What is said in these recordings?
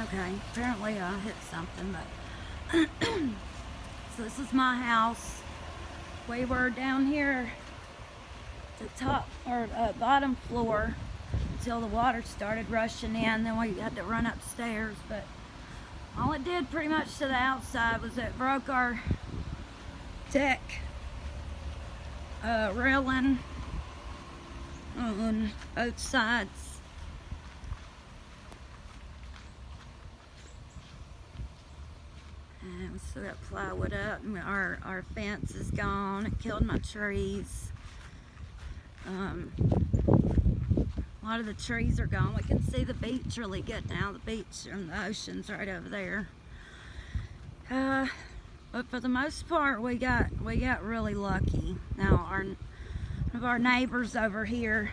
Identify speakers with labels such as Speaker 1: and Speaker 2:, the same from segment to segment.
Speaker 1: Okay, apparently I hit something, but so this is my house. We were down here the top or bottom floor until the water started rushing in. Then we had to run upstairs, but all it did pretty much to the outside was it broke our deck railing on both sides. And we still got plywood up, and our fence is gone. It killed my trees. A lot of the trees are gone. We can see the beach really good now. The beach and the ocean's right over there. But for the most part, we got really lucky. Now one of our neighbors over here,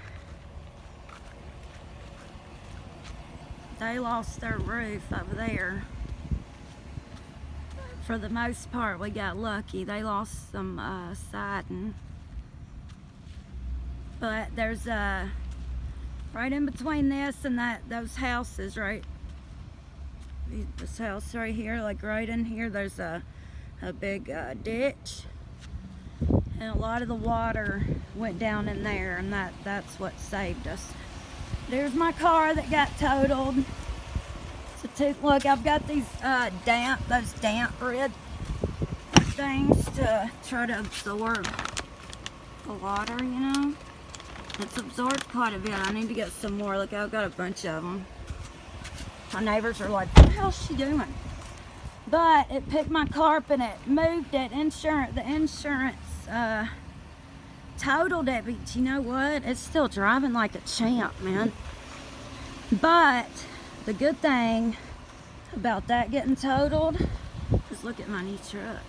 Speaker 1: they lost their roof over there. For the most part, we got lucky. They lost some siding. But there's right in between this and those houses, right? This house right here, like right in here, there's a big ditch. And a lot of the water went down in there, and that's what saved us. There's my car that got totaled. Look, I've got these those damp red things to try to absorb the water, you know. It's absorbed quite a bit. I need to get some more. Look, I've got a bunch of them. My neighbors are like, what the hell's she doing? But it picked my car up and it moved it. The insurance totaled it, but you know what? It's still driving like a champ, man. But the good thing about that getting totaled is look at my new truck.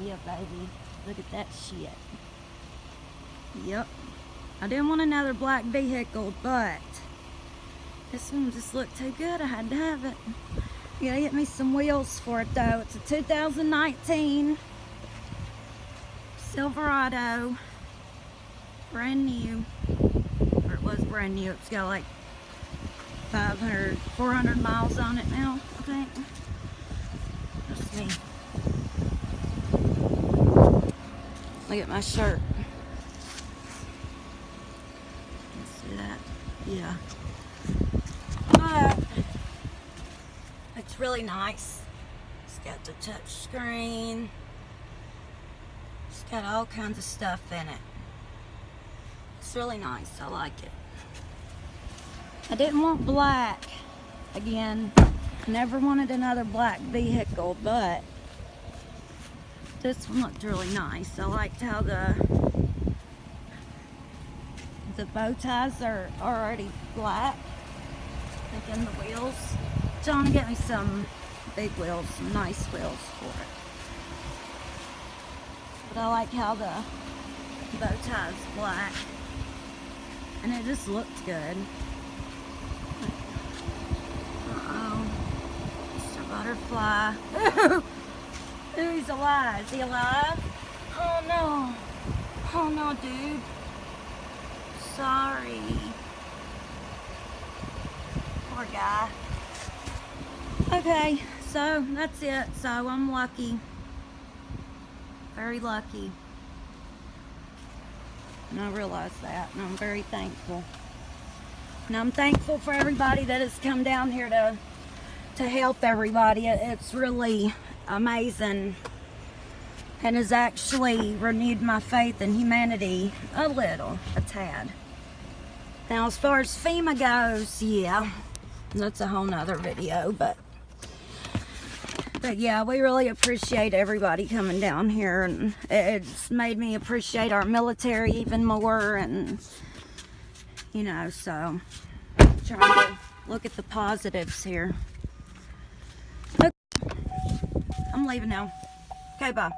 Speaker 1: Yeah, baby. Look at that shit. Yep. I didn't want another black vehicle, but this one just looked too good. I had to have it. You gotta get me some wheels for it though. It's a 2019 Silverado. Brand new. Or it was brand new. It's got like 400 miles on it now, I think. Let's see. Look at my shirt. See that? Yeah. But it's really nice. It's got the touch screen. It's got all kinds of stuff in it. It's really nice. I like it. I didn't want black again. Never wanted another black vehicle, but this one looked really nice. I liked how the bow ties are already black. Like in the wheels. Trying to get me some big wheels, some nice wheels for it. But I like how the bow tie is black. And it just looked good. Mr. Butterfly. Ooh, he's alive. Is he alive? Oh no. Oh no, dude. Sorry. Poor guy. Okay, so that's it. So I'm lucky. Very lucky. And I realize that, and I'm very thankful. And I'm thankful for everybody that has come down here to help everybody. It's really amazing, and has actually renewed my faith in humanity a little, a tad. Now, as far as FEMA goes, yeah, that's a whole nother video, but yeah, we really appreciate everybody coming down here, and it's made me appreciate our military even more, and you know, so trying to look at the positives here. Okay. I'm leaving now. Okay, bye.